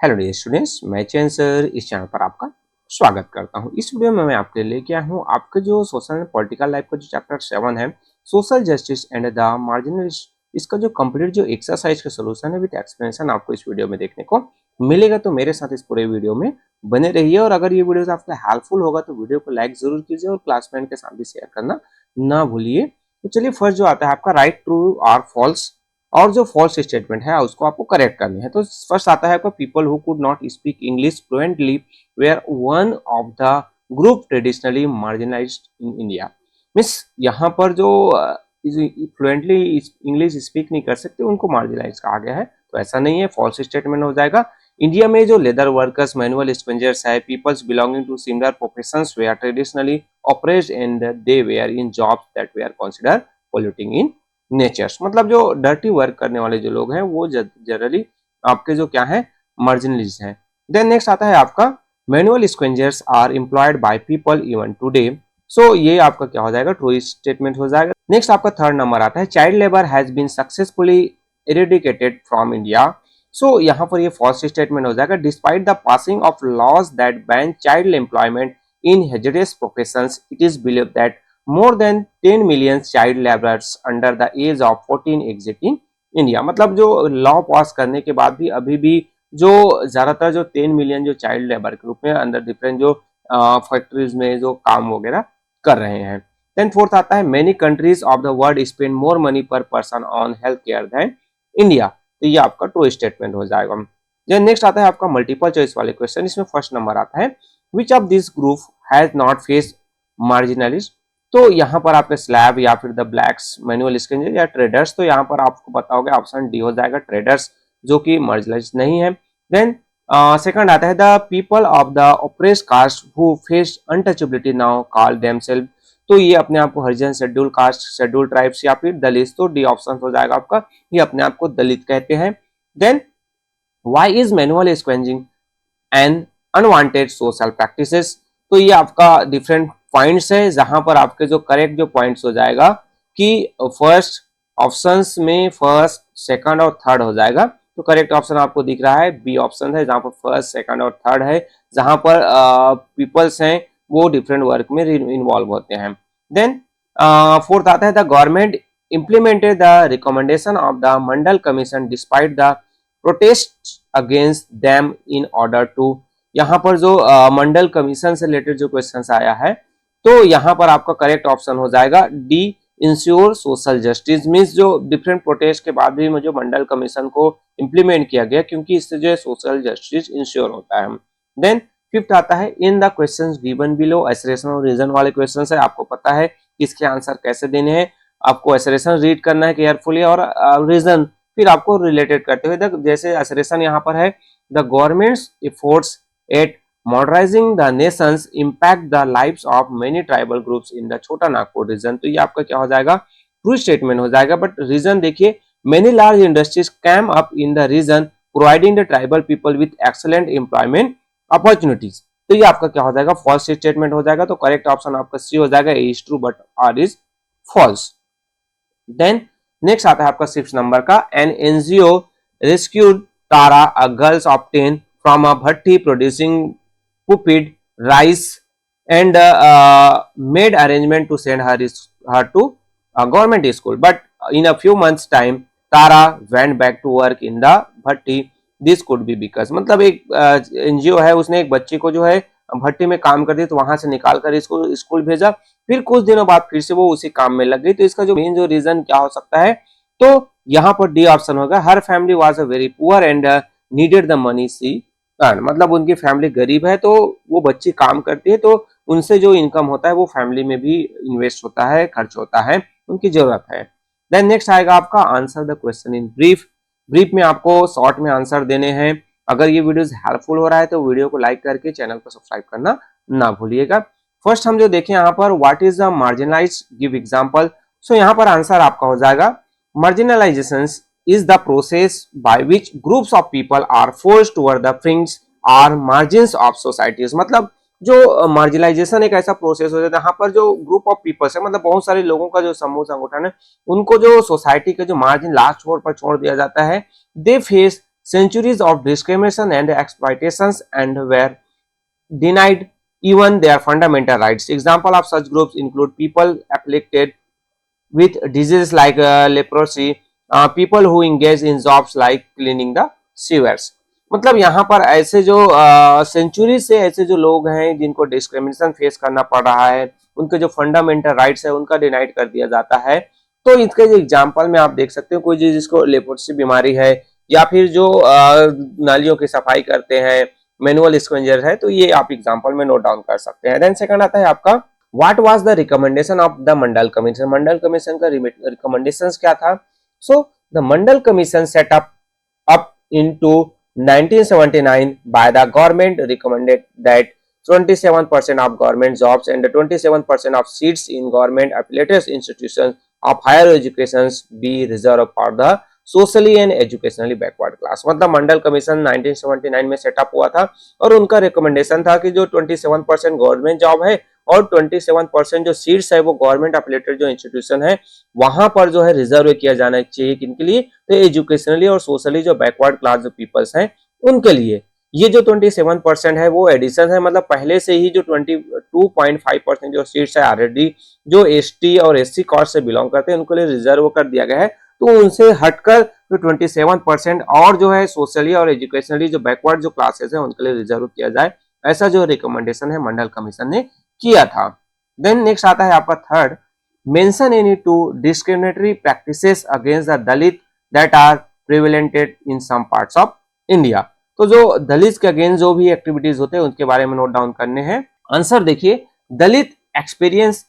Hello dear students, मैं चैन sir इस channel पर आपका स्वागत करता हूं। इस वीडियो में मैं आपके लिए लेके आया हूं आपके जो सोशल एंड पॉलिटिकल लाइफ का जो चैप्टर 7 है, सोशल जस्टिस एंड द मार्जिनलिस्ट। इसका जो कंप्लीट जो एक्सरसाइज का सलूशन है विद एक्सप्लेनेशन आपको इस वीडियो में देखने को मिलेगा। तो मेरे साथ इस पूरे वीडियो में बने रहिए और अगर ये वीडियो आपको हेल्पफुल होगा तो वीडियो को लाइक जरूर कीजिए और क्लासमेट के साथ भी शेयर करना ना भूलिए। तो चलिए फर्स्ट जो आता है आपका राइट, ट्रू और फॉल्स, और जो फॉल्स स्टेटमेंट है उसको आपको करेक्ट करनी है। तो फर्स्ट आता है आपका people who could not speak English fluently were one of the group traditionally marginalized in India. Means यहाँ पर जो फ्लुएंटली इंग्लिश स्पीक नहीं कर सकते उनको मार्जिनलाइज कहा गया है, तो ऐसा नहीं है, फॉल्स स्टेटमेंट हो जाएगा। इंडिया में जो लेदर वर्कर्स, मैनुअल स्पेंजर्स है, peoples belonging to similar professions were traditionally operate and they were in jobs that were consider polluting in natures. मतलब जो डर्टी वर्क करने वाले जो लोग हैं वो जनरली आपके जो क्या है, मार्जिनलिस्ट हैं। देन नेक्स्ट आता है आपका manual scavengers are employed by people even today. So ये आपका क्या हो जाएगा, ट्रू स्टेटमेंट हो जाएगा। नेक्स्ट आपका थर्ड नंबर आता है child labour has been successfully eradicated from India. So यहाँ पर ये फॉल्स स्टेटमेंट हो जाएगा। Despite the passing of laws that ban child employment in hazardous professions, it is believe that more than 10 million child laborers under the age of 14 exist in India। मतलब जो law पास करने के बाद भी अभी भी जो ज्यादातर जो 10 मिलियन जो चाइल्ड लेबर के रूप में अंदर डिफरेंट जो फैक्ट्रीज में जो काम वगैरह कर रहे हैं। देन फोर्थ आता है many countries of the world spend more money per person on health care than India. तो ये आपका ट्रू स्टेटमेंट हो जाएगा। देन नेक्स्ट आता है आपका मल्टीपल चॉइस वाले क्वेश्चन। इसमें फर्स्ट नंबर आता है which of this group has not face marginalist. तो यहाँ पर आपके स्लैब या फिर द ब्लैक्स, मैनुअल स्क्वेंजर या ट्रेडर्स। तो यहाँ पर आपको पता होगा ऑप्शन डी हो जाएगा, ट्रेडर्स, जो कि मार्जिनलाइज्ड नहीं है। देन सेकंड आता है the people of the oppressed caste who face untouchability now call themselves. तो ये अपने आप को Harijan, schedule caste, schedule tribes या फिर दलित। तो डी ऑप्शन हो जाएगा आपका, ये अपने आप को दलित कहते हैं। Then why is manual scavenging and unwanted social practices. तो ये आपका डिफरेंट पॉइंट्स है जहां पर आपके जो करेक्ट जो पॉइंट्स हो जाएगा कि फर्स्ट ऑप्शंस में फर्स्ट, सेकंड और थर्ड हो जाएगा। तो करेक्ट ऑप्शन आपको दिख रहा है बी ऑप्शन है, जहां पर फर्स्ट, सेकंड और थर्ड है, जहां पर पीपल्स हैं वो डिफरेंट वर्क में इन्वॉल्व होते हैं। देन फोर्थ आता है the government implemented the recommendation of the Mandal Commission despite the protest against them in order to। यहाँ पर जो मंडल कमीशन से रिलेटेड जो क्वेश्चंस आया है, तो यहाँ पर आपका करेक्ट ऑप्शन हो जाएगा D, ensure social justice. Means जो डिफरेंट प्रोटेस्ट के बाद भी जो मंडल कमीशन को इम्प्लीमेंट किया गया, क्योंकि इससे जो है सोशल जस्टिस इंश्योर होता है। देन फिफ्थ आता है in the questions given below, एसरेशन और रीजन वाले क्वेश्चंस है। आपको पता है इसके आंसर कैसे देने हैं, आपको एसरेशन रीड करना है केयरफुली और रीजन फिर आपको रिलेटेड करते हुए। जैसे एसरेशन यहाँ पर है the governments efforts eight modernising the Nations impact the lives of many tribal groups in the छोटा नागपुर रीजन। तो ये आपका क्या हो जाएगा, ट्रू स्टेटमेंट हो जाएगा। बट रीजन देखिए, many large industries came up in the region providing the tribal people with excellent employment opportunities. तो ये आपका क्या हो जाएगा, फॉल्स स्टेटमेंट हो जाएगा। तो करेक्ट ऑप्शन आपका सी हो जाएगा, A is true but R is false. Then next आता है आपका 6 नंबर का N NGO rescued Tara a girls of 10 from a bhatti producing pupid rice and made arrangement to send her to a government school, but in a few months time Tara went back to work in the bhatti। this could be because मतलब एक NGO है, उसने एक बच्ची को जो है भट्टी में काम करती तो वहां से निकाल कर इसको स्कूल भेजा, फिर कुछ दिनों बाद फिर से वो उसी काम में लग गई। तो इसका जो मेन जो रीजन क्या हो सकता है, तो यहाँ पर डी ऑप्शन होगा, हर family was a very poor and needed the money she earn. मतलब उनकी फैमिली गरीब है तो वो बच्ची काम करती है, तो उनसे जो इनकम होता है वो फैमिली में भी इन्वेस्ट होता है, खर्च होता है, उनकी जरूरत है। देन नेक्स्ट आएगा आपका answer the question in brief. Brief में आपको शॉर्ट में आंसर देने हैं। अगर ये वीडियोस हेल्पफुल हो रहा है तो वीडियो को लाइक करके चैनल को सब्सक्राइब करना ना भूलिएगा। फर्स्ट हम जो देखें यहाँ पर what is the marginalised, give example. So यहाँ पर आंसर आपका हो जाएगा marginalisation is the process by which groups of people are forced toward the fringe or margins of societies। मतलब जो मार्जिनलाइजेशन एक ऐसा प्रोसेस हो जाता है, यहाँ पर जो ग्रुप ऑफ पीपल्स है, मतलब बहुत सारे लोगों का जो समूह संगठन है, उनको जो सोसाइटी के जो मार्जिन लास्ट छोर पर छोड़ दिया जाता है, they face centuries of discrimination and exploitations and were denied even their fundamental rights. Example of such groups include people afflicted with diseases like leprosy, people who engage in jobs like cleaning the sewers. मतलब यहाँ पर ऐसे जो century से ऐसे जो लोग हैं जिनको डिस्क्रिमिनेशन फेस करना पड़ रहा है, उनके जो फंडामेंटल राइट्स है उनका डिनाइड कर दिया जाता है। तो इसके जो एग्जांपल में आप देख सकते हो, कोई जिसको लेप्रोसी बीमारी है या फिर जो नालियों की सफाई करते हैं, मैनुअल स्क्वेंजर है, तो ये आप एग्जांपल में नोट डाउन कर सकते हैं। देन सेकंड आता है आपका what was the recommendation of the Mandal commission. Mandal commission का रिकमेंडेशंस क्या था? So the Mandal commission set up into 1979 by the government recommended that 27% of government jobs and 27% of seats in government affiliated institutions of higher education be reserved for the socially and educationally backward class. मतलब मंडल commission 1979 में setup हुआ था और उनका recommendation था कि जो 27% government job है और 27% जो सीट्स है वो गवर्नमेंट एफिलिएटेड जो इंस्टीट्यूशन है वहां पर जो है रिजर्व किया जाना चाहिए। किनके लिए? तो एजुकेशनली और सोशली जो बैकवर्ड क्लास जो पीपल्स हैं उनके लिए। ये जो 27% है वो एडिशन है, मतलब पहले से ही जो 22.5% जो सीट्स है ऑलरेडी जो एसटी और एससी कास्ट से बिलोंग करते हैं उनके लिए रिजर्व कर दिया गया है। तो उनसे हटकर जो 27% और जो है सोशली और एजुकेशनली जो बैकवर्ड जो क्लासेस है उनके लिए रिजर्व किया जाए, ऐसा जो रिकमेंडेशन है मंडल कमीशन ने किया था। देन नेक्स्ट आता है आपका third, mention any two discriminatory practices against the Dalit that are prevalented in some parts of India. तो जो दलित के अगेंस्ट जो भी एक्टिविटीज होते हैं उनके बारे में नोट डाउन करने हैं। आंसर देखिए, Dalit experience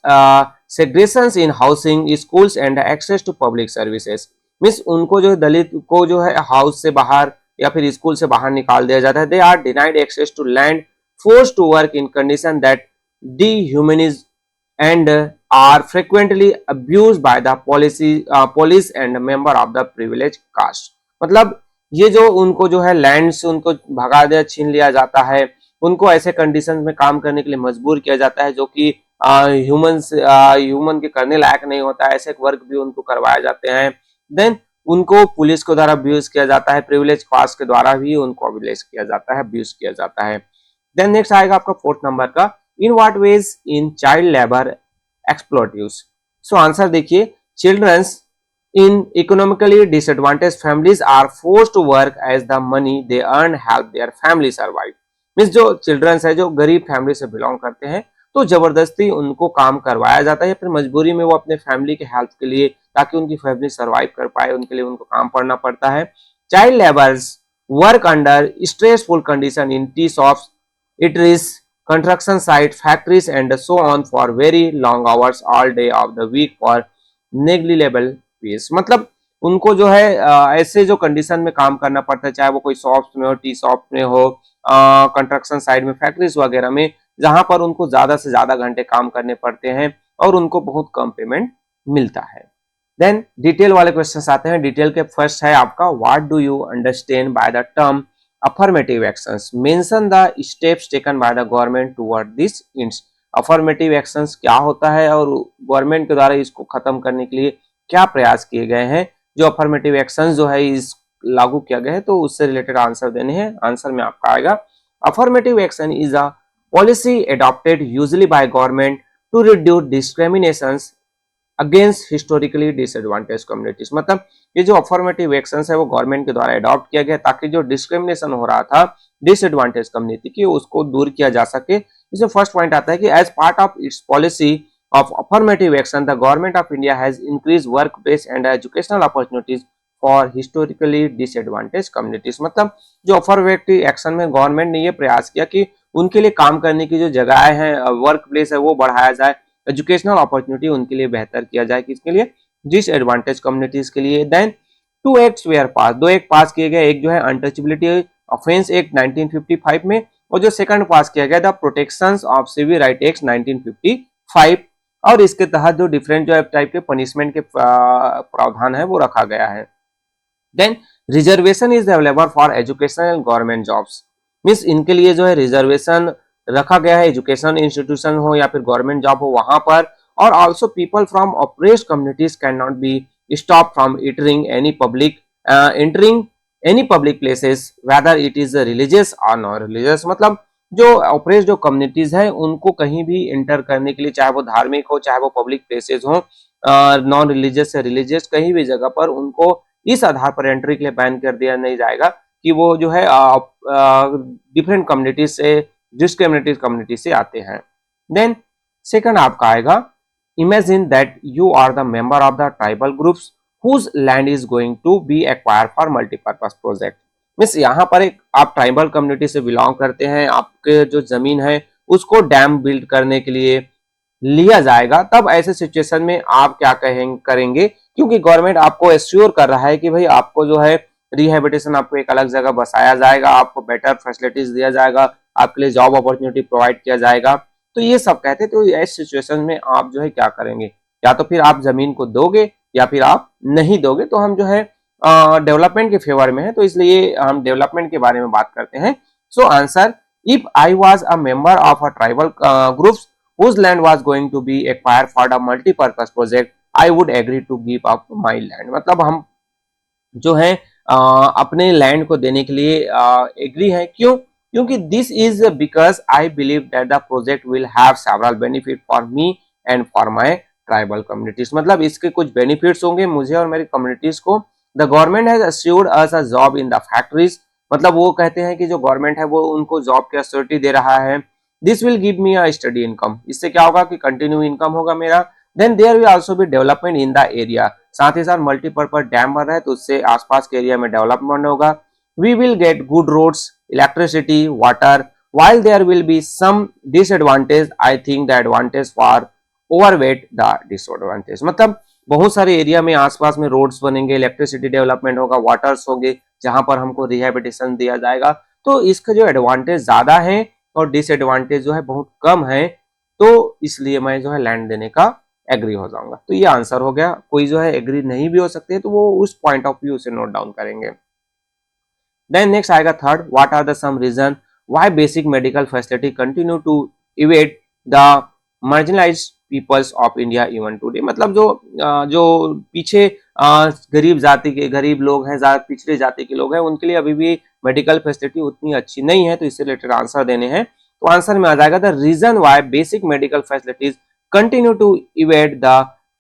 segregations in housing, schools and access to public services. Means उनको जो दलित को जो है हाउस से बाहर या फिर स्कूल से बाहर निकाल दिया जाता है। They are denied access to land, forced to work in condition that dehumanize and are frequently abused by the police and member of the privilege caste. मतलब ये जो उनको जो है लैंड से उनको भगा दिया, छीन लिया जाता है, उनको ऐसे कंडीशन में काम करने के लिए मजबूर किया जाता है जो कि ह्यूमन के करने लायक नहीं होता है। ऐसे वर्क भी उनको करवाए जाते हैं। देन उनको पुलिस के द्वारा अब्यूज किया जाता है, प्रिविलेज कास्ट के द्वारा भी उनको अब्यूज किया जाता है, अब्यूज किया जाता है। देन नेक्स्ट आएगा आपका फोर्थ नंबर का, in what ways in child labour exploitatives. So answer देखिए, childrens in economically disadvantaged families are forced to work as the money they earn help their family survive। Means जो children's है जो गरीब family से belong करते हैं तो जबरदस्ती उनको काम करवाया जाता है, फिर मजबूरी में वो अपने फैमिली के हेल्प के लिए, ताकि उनकी फैमिली सर्वाइव कर पाए, उनके लिए उनको काम पड़ना पड़ता है। Child labours work under stressful condition in tea shops, eateries, construction site, factories and so on for very long hours all day of the week for negligible fees. मतलब उनको जो है ऐसे जो कंडीशन में काम करना पड़ता है, चाहे वो कोई शॉप्स में हो, टी शॉप में हो, कंस्ट्रक्शन साइड में, फैक्ट्रीज वगैरह में, जहां पर उनको ज्यादा से ज्यादा घंटे काम करने पड़ते हैं और उनको बहुत कम पेमेंट मिलता है। देन डिटेल वाले क्वेश्चंस आते हैं। डिटेल के फर्स्ट है आपका, what do you understand by the term affirmative actions, mention the steps taken by the government toward this ends. Affirmative actions क्या होता है और गवर्नमेंट के द्वारा इसको खत्म करने के लिए क्या प्रयास किए गए हैं। जो अफर्मेटिव एक्शंस जो है इस लागू किया गया है तो उससे रिलेटेड आंसर देने हैं। आंसर में आपका आएगा, affirmative action is a policy adopted usually by government to reduce discriminations against historically disadvantage communities. मतलब ये जो अफर्मेटिव एक्शंस है वो गवर्नमेंट के द्वारा अडॉप्ट किया गया ताकि जो डिस्क्रिमिनेशन हो रहा था डिसएडवांटेज कम्युनिटी की उसको दूर किया जा सके। इसमें फर्स्ट पॉइंट आता है कि as part of its policy of affirmative action, the government of India has increased workplace and educational opportunities for historically disadvantaged communities। मतलब जो affirmative action में गवर्नमेंट ने ये प्रयास किया कि उनके लिए काम करने की जो जगहें हैं, वर्क प्लेस है वो बढ़ाया जाए, एजुकेशनल अपॉर्चुनिटी उनके लिए बेहतर किया जाए, किसके लिए? डिसएडवांटेज कम्युनिटीज के लिए। देन टू एक्ट्स वेयर पास, दो एक्ट पास किए गए, एक जो है अनटचेबिलिटी ऑफेंस एक्ट 1955 में और जो सेकंड पास किया गया the protections of civil right act 1955, और इसके तहत जो डिफरेंट जो टाइप के पनिशमेंट के प्रावधान है वो रखा गया है। Then reservation is available for educational government jobs, means इनके लिए जो है रिजर्वेशन रखा गया है, एजुकेशन इंस्टीट्यूशन हो या फिर गवर्नमेंट जॉब हो वहां पर। और also people from oppressed communities can not be stop from entering any public any public places whether it is religious और नॉन रिलीजियस, मतलब जो ऑपरेस जो कम्युनिटीज है उनको कहीं भी इंटर करने के लिए, चाहे वो धार्मिक हो चाहे वो पब्लिक प्लेसेस हो, नॉन रिलीजियस से रिलीजियस कहीं भी जगह पर उनको इस आधार पर एंट्री के लिए बैन कर दिया नहीं जाएगा कि वो जो है डिफरेंट कम्युनिटीज से, डिस्क्रिमिनेटेड कम्युनिटी से आते हैं। देन सेकंड आपका आएगा, imagine that you are the member of the tribal groups whose land is going to be acquired for multipurpose project। Means यहाँ पर एक आप ट्राइबल कम्युनिटी से बिलोंग करते हैं, आपके जो जमीन है उसको डैम बिल्ड करने के लिए लिया जाएगा, तब ऐसे सिचुएशन में आप क्या करेंगे, क्योंकि गवर्नमेंट आपको एश्योर कर रहा है कि भाई आपको जो है रिहेबिटेशन, आपको एक अलग जगह बसाया जाएगा, आपको बेटर फैसिलिटीज दिया जाएगा, आपके लिए जॉब अपॉर्चुनिटी प्रोवाइड किया जाएगा। तो ये सब कहते हैं, तो इस सिचुएशन में आप जो है क्या करेंगे, या तो फिर आप जमीन को दोगे या फिर आप नहीं दोगे। तो हम जो है डेवलपमेंट के फेवर में है, तो इसलिए हम डेवलपमेंट के बारे में बात करते हैं। So answer, if I was a member of a tribal groups whose land was going to be acquired for the multi-purpose project, I would agree to give up my land। मतलब हम जो है अपने लैंड को देने के लिए agree है। क्यों? क्योंकि this is because I believe that the project will have several benefit for me and for my tribal communities. मतलब इसके कुछ बेनिफिट्स होंगे मुझे और मेरी कम्युनिटीज को। The government has assured us a job in the factories, मतलब वो कहते हैं कि जो गवर्नमेंट है वो उनको जॉब की अश्योरिटी दे रहा है। This will give me a study income, इससे क्या होगा कि कंटिन्यू इनकम होगा मेरा। Then there will also be development in the area, साथ ही साथ मल्टीपर्पज डैम बन रहा है तो उससे आसपास के एरिया में डेवलपमेंट होगा। We will get good roads, electricity, water, while there will be some disadvantage, I think the advantage far overweight the disadvantage। मतलब बहुत सारे एरिया में आसपास में रोड्स बनेंगे, इलेक्ट्रिसिटी डेवलपमेंट होगा, वाटर्स होंगे जहां पर हमको रिहेबिटेशन दिया जाएगा, तो इसका जो एडवांटेज ज्यादा है और डिसएडवांटेज जो है बहुत कम है, तो इसलिए मैं जो है लैंड देने का एग्री हो जाऊंगा। तो ये आंसर हो गया। कोई जो है एग्री नहीं भी हो सकते तो वो उस पॉइंट ऑफ व्यू से नोट डाउन करेंगे। देन नेक्स्ट आएगा third, what are the some reason why basic medical facility continue to evade the marginalized peoples of India even today. मतलब जो पीछे गरीब जाति के गरीब लोग हैं, ज्यादा पिछड़े जाति के लोग हैं, उनके लिए अभी भी मेडिकल फैसिलिटी उतनी अच्छी नहीं है, तो इससे रिलेटेड आंसर देने हैं। तो आंसर में आ जाएगा the reason why basic medical facilities continue to evade the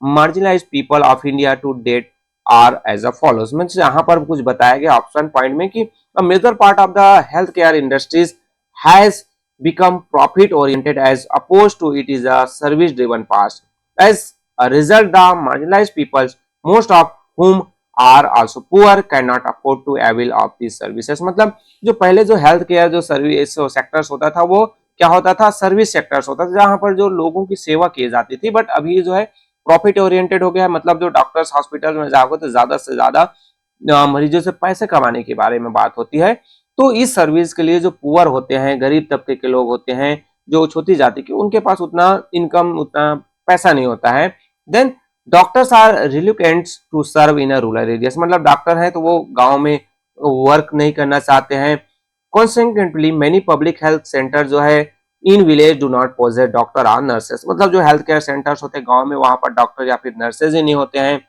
marginalized people of India to date are as follows। Means यहाँ पर कुछ बताया गया ऑप्शन पॉइंट में कि a major part of the healthcare industries has become profit oriented as opposed to it is a service driven past। As a result, the marginalized peoples, most of whom are also poor, cannot afford to avail of these services। मतलब जो पहले जो health care जो service sectors होता था वो क्या होता था, सर्विस सेक्टर्स होता था जहां पर जो लोगों की सेवा की जाती थी, बट अभी जो है प्रॉफिट ओरिएंटेड हो गया है। मतलब जो डॉक्टर्स हॉस्पिटल में जाओगे तो ज्यादा से ज्यादा मरीजों से पैसे कमाने के बारे में बात होती है। तो इस सर्विस के लिए जो पुअर होते हैं, गरीब तबके के लोग होते हैं, जो छोटी जाति के, उनके पास उतना इनकम, उतना पैसा नहीं होता है। Then doctors are reluctant to serve in rural areas. मतलब डॉक्टर है तो वो गाँव में वर्क नहीं करना चाहते हैं। Consequently, many public health centers जो है in village do not possess doctor और नर्सेस। मतलब जो हेल्थ केयर सेंटर्स होते हैं गांव में, वहां पर डॉक्टर या फिर नर्सेज ही नहीं होते हैं।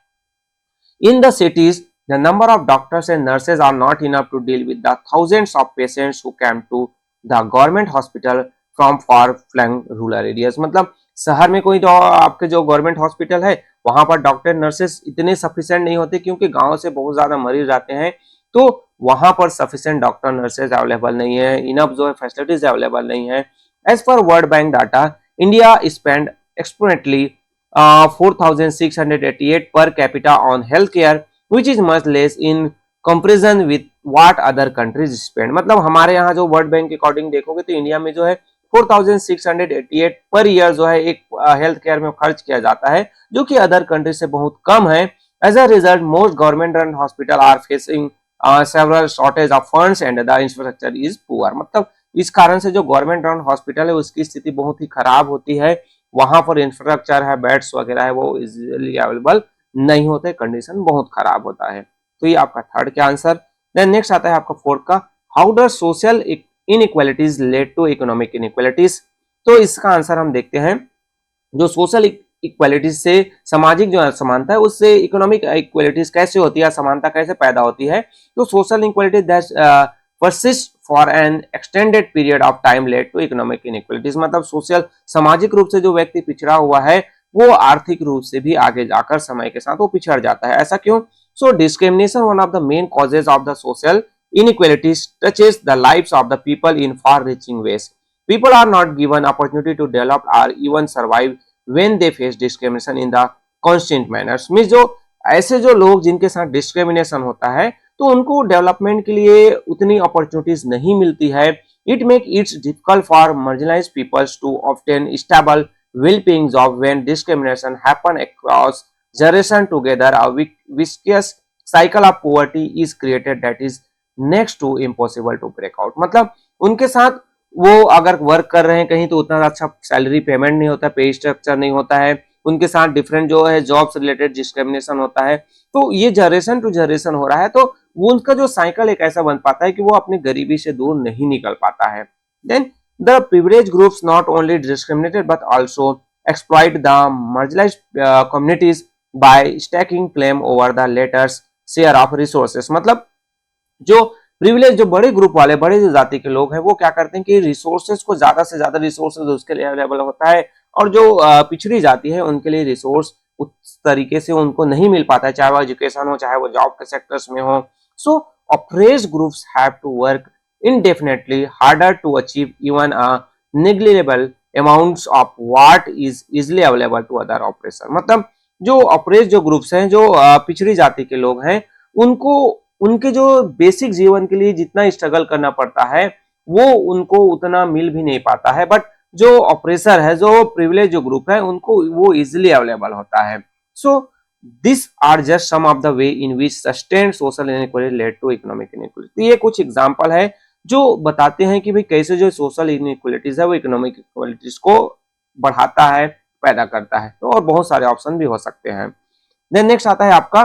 In the cities the number of doctors and nurses are not enough to deal with the thousands of patients who come to the government hospital from far flung rural areas. मतलब शहर में कोई आपके जो government hospital है वहां पर doctor nurses इतने सफिशिएंट नहीं होते, क्योंकि गांव से बहुत ज्यादा मरीज आते हैं, तो वहां पर सफिशिएंट डॉक्टर नर्सेज अवेलेबल नहीं है, इनफ जो है फैसिलिटीज अवेलेबल नहीं है। As per world bank data, India spend exponentially 4,688 per capita on healthcare, which is much less in comparison with what other countries spend। मतलब हमारे यहाँ जो वर्ल्ड बैंक के अकॉर्डिंग देखोगे तो इंडिया में जो है 4,688 पर ईयर जो है एक हेल्थ केयर में खर्च किया जाता है, जो कि अदर कंट्री से बहुत कम है। As a result, most government run hospital are facing several shortage of funds and the infrastructure is poor। मतलब इस कारण से जो गवर्नमेंट रन हॉस्पिटल है उसकी स्थिति बहुत ही खराब होती है, वहां पर इंफ्रास्ट्रक्चर है, बेड्स वगैरह है वो इजीली अवेलेबल नहीं होते, कंडीशन बहुत खराब होता है। तो ये आपका थर्ड का आंसर। देन नेक्स्ट आता है आपका फोर्थ का, how does social inequalities lead to economic inequalities. तो इसका आंसर हम देखते हैं, जो सोशल इक्वालिटीज से, सामाजिक जो असमानता है उससे इकोनॉमिक इक्वालिटीज कैसे होती है, असमानता कैसे पैदा होती है। तो social inequality that persist for an extended period of time lead to economic inequalities, मतलब सोशल सामाजिक रूप से जो व्यक्ति पिछड़ा हुआ है वो आर्थिक रूप से भी आगे जाकर समय के साथ वो पिछड़ जाता है। ऐसा क्यों? So discrimination one of the main causes of the social inequalities touches the lives of the people in far-reaching ways. People are not given opportunity to develop or even survive when they face discrimination in the constant manners. Means जो ऐसे जो लोग जिनके साथ discrimination होता है तो उनको डेवलपमेंट के लिए उतनी अपॉर्चुनिटीज नहीं मिलती है। It make its difficult for marginalised peoples to obtain stable well paying job when discrimination happen across generation together. A विस्कियस cycle of poverty is created that is next to impossible to break out. मतलब उनके साथ वो अगर work कर रहे हैं कहीं तो उतना अच्छा सैलरी पेमेंट नहीं होता, पे स्ट्रक्चर नहीं होता है, उनके साथ डिफरेंट जो है जॉब्स रिलेटेड डिस्क्रिमिनेशन होता है। तो ये जनरेशन टू जनरेशन हो रहा है, तो वो उनका जो साइकिल एक ऐसा बन पाता है कि वो अपनी गरीबी से दूर नहीं निकल पाता है। Then the privilege groups not only discriminated but also exploit the marginalized communities by stacking claim over the latters share of resources. मतलब जो प्रिविलेज जो बड़े ग्रुप वाले, बड़े जो जाति के लोग हैं वो क्या करते हैं कि रिसोर्सेज को, ज्यादा से ज्यादा रिसोर्सेज उसके लिए अवेलेबल होता है, और जो पिछड़ी जाति है उनके लिए रिसोर्स उस तरीके से उनको नहीं मिल पाता है, चाहे वो एजुकेशन हो, चाहे वो जॉब के सेक्टर्स में हो। So oppressed groups have to work indefinitely harder to achieve even a negligible amounts of what is easily available to other oppressor। मतलब जो ऑप्रेस्ड जो ग्रुप्स हैं, जो पिछड़ी जाति के लोग हैं, उनको उनके जो बेसिक जीवन के लिए जितना स्ट्रगल करना पड़ता है वो उनको उतना मिल भी नहीं पाता है, बट जो ऑपरेसर है, जो प्रिविलेज जो ग्रुप है, उनको वो इजिली अवेलेबल होता है। So this are just some of the way in which sustained social inequality lead to economic inequality. ये कुछ एग्जांपल है जो बताते हैं कि भाई कैसे जो सोशल इनइक्वालिटीज है वो इकोनॉमिक इक्वालिटीज को बढ़ाता है, पैदा करता है। तो और बहुत सारे ऑप्शन भी हो सकते हैं। देन नेक्स्ट आता है आपका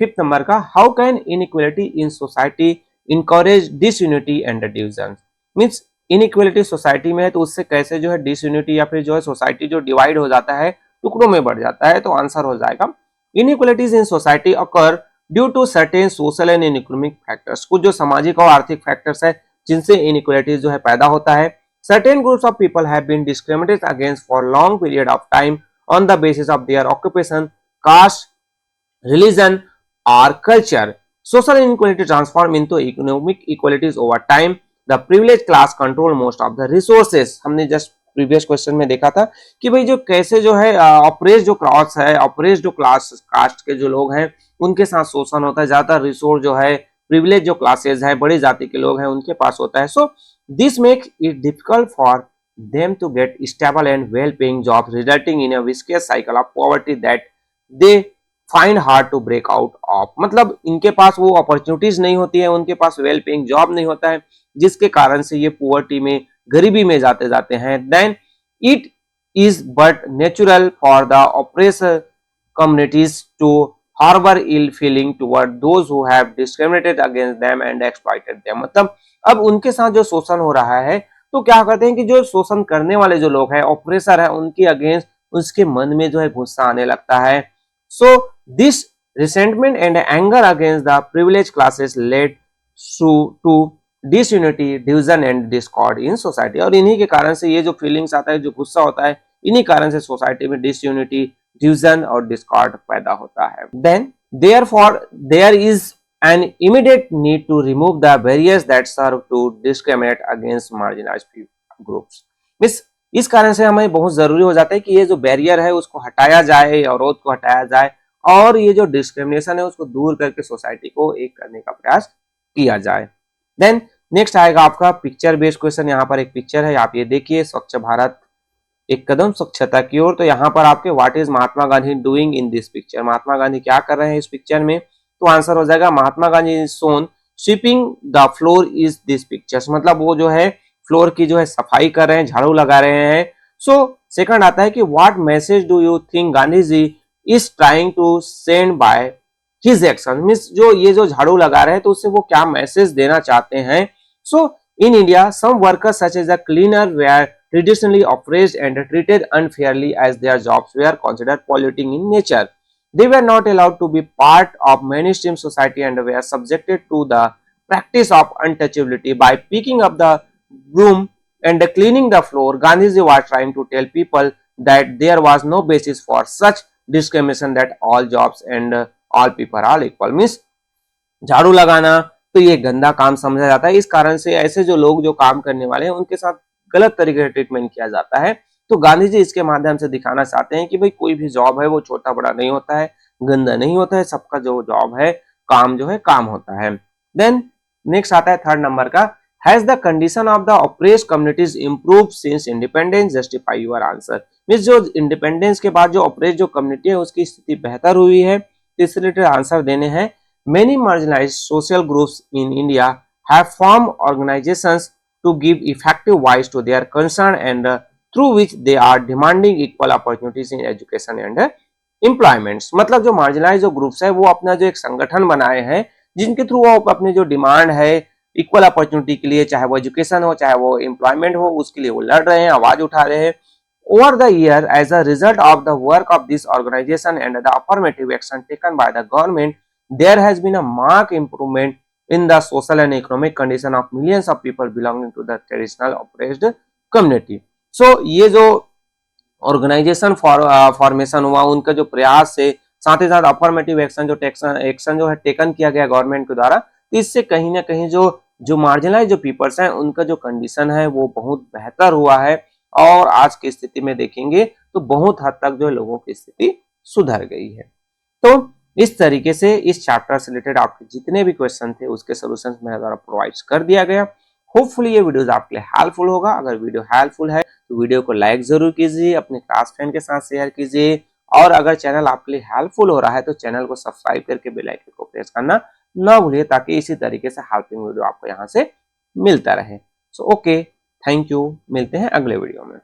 5th नंबर का, how can inequality in society encourage disunity and division. Means inequality society में है तो उससे कैसे जो है डिसयूनिटी या फिर जो है सोसाइटी जो डिवाइड हो जाता है, टुकड़ों में बढ़ जाता है। तो आंसर हो जाएगा inequalities in society occur due to certain social and economic factors. कुछ जो सामाजिक और आर्थिक फैक्टर्स है जिनसे इनइक्वालिटीज जो है पैदा होता है। Certain groups of people have been discriminated against for long period of time on the basis of their occupation, caste, religion or culture. Social inequality transform into economic equalities over time. The privileged class control most of the resources. हमने just previous question में देखा था कि भाई जो कैसे जो है ऑपरेस जो क्लास है, ऑपरेस जो क्लास कास्ट के जो लोग हैं उनके साथ शोषण होता है। ज्यादातर रिसोर्स जो है प्रिविलेज जो क्लासेस है, बड़ी जाति के लोग हैं, उनके पास होता है। So this make it difficult for them to get stable and well paying jobs, resulting in a vicious cycle of poverty that they find hard to break out of. मतलब इनके पास वो अपॉर्चुनिटीज नहीं होती है, उनके पास वेल पेइंग जॉब नहीं होता है, जिसके कारण से ये पुअर्टी में, गरीबी में जाते जाते हैं। Then it is but natural for the oppressor communities to harbour ill feeling toward those who have discriminated against them and exploited them. मतलब अब उनके साथ जो शोषण हो रहा है तो क्या करते हैं कि जो शोषण करने वाले जो लोग हैं, ऑपरेसर है, उनके अगेंस्ट उसके मन में जो है गुस्सा आने लगता है। So this resentment and anger against the privileged classes led to disunity, division and discord in society। और इन्हीं के कारण से ये जो फीलिंग्स आता है, जो गुस्सा होता है, इन्हीं कारण से सोसाइटी में डिसयूनिटी, डिविजन और डिस्कॉर्ड पैदा होता है। Then therefore there is an immediate need to remove the barriers that serve to discriminate against marginalized groups। इस कारण से हमें बहुत जरूरी हो जाता है कि ये जो बैरियर है उसको हटाया जाए, अवरोध को हटाया जाए, और ये जो डिस्क्रिमिनेशन है उसको दूर करके सोसाइटी को एक करने का प्रयास किया जाए। देन नेक्स्ट आएगा आपका पिक्चर बेस्ड क्वेश्चन। यहाँ पर एक पिक्चर है, आप ये देखिए, स्वच्छ भारत एक कदम स्वच्छता की ओर। तो यहाँ पर आपके what is Mahatma Gandhi doing in this picture, Mahatma Gandhi क्या कर रहे हैं इस पिक्चर में। तो आंसर हो जाएगा Mahatma Gandhi is shown sweeping the floor is this pictures. मतलब वो जो है फ्लोर की जो है सफाई कर रहे हैं, झाड़ू लगा रहे हैं। सो सेकंड आता है कि what message do you think Gandhi ji is trying to send by his action. Means जो ये जो झाड़ू लगा रहे हैं तो उससे वो क्या मैसेज देना चाहते हैं। So in India some workers such as a cleaner where traditionally oppressed and treated unfairly as their jobs were considered polluting in nature. They were not allowed to be part of mainstream society and were subjected to the practice of untouchability. By picking up the broom and cleaning the floor, Gandhiji was trying to tell people that there was no basis for such discrimination, that all jobs and all people are equal. Means झाड़ू लगाना तो ये गंदा काम समझा जाता है, इस कारण से ऐसे जो लोग जो काम करने वाले हैं उनके साथ गलत तरीके से ट्रीटमेंट किया जाता है। तो गांधी जी इसके माध्यम से दिखाना चाहते हैं कि भाई कोई भी जॉब है वो छोटा बड़ा नहीं होता है, गंदा नहीं होता है, सबका जो जॉब है काम जो है काम होता है। देन नेक्स्ट आता है थर्ड नंबर का, has the condition of the oppressed communities improve since independence, justify your answer. Means जो इंडिपेंडेंस के बाद जो ऑप्रेस्ड जो कम्युनिटी है उसकी स्थिति बेहतर हुई है, इस रिलेटेड आंसर देने हैं। Many marginalized social groups in India have formed organizations to give effective voice to their concern and through which they are demanding equal opportunities in education and employments। मतलब जो marginalized जो groups है वो अपना जो एक संगठन बनाए हैं जिनके थ्रू वो अपने जो डिमांड है इक्वल अपॉर्चुनिटी के लिए, चाहे वो एजुकेशन हो चाहे वो एम्प्लॉयमेंट हो, उसके लिए वो लड़ रहे हैं, आवाज उठा रहे हैं। Over the year, as a result of the work of this organization and the affirmative action taken by the government, there has been a marked improvement in the social and economic condition of millions of people belonging to the traditional oppressed community। So ये जो organisation formation हुआ उनका जो प्रयास से, साथ ही साथ अफर्मेटिव एक्शन जो एक्शन जो है टेकन किया गया गवर्नमेंट के द्वारा, तो इससे कहीं ना कहीं जो जो मार्जिनलाइज जो पीपल्स हैं उनका जो कंडीशन है वो बहुत बेहतर हुआ है। और आज की स्थिति में देखेंगे तो बहुत हद तक जो लोगों की स्थिति सुधर गई है। तो इस तरीके से इस चैप्टर से रिलेटेड आपके जितने भी क्वेश्चन थे उसके सोल्यूशन मेरे द्वारा प्रोवाइड कर दिया गया। होपफुली ये वीडियोस आपके लिए हेल्पफुल होगा। अगर वीडियो हेल्पफुल है तो वीडियो को लाइक जरूर कीजिए, अपने क्लास फ्रेंड के साथ शेयर कीजिए, और अगर चैनल आपके लिए हेल्पफुल हो रहा है तो चैनल को सब्सक्राइब करके बेल आइकन को प्रेस करना ना भूलिए, ताकि इसी तरीके से हेल्पिंग वीडियो आपको यहाँ से मिलता रहे। सो ओके, थैंक यू, मिलते हैं अगले वीडियो में।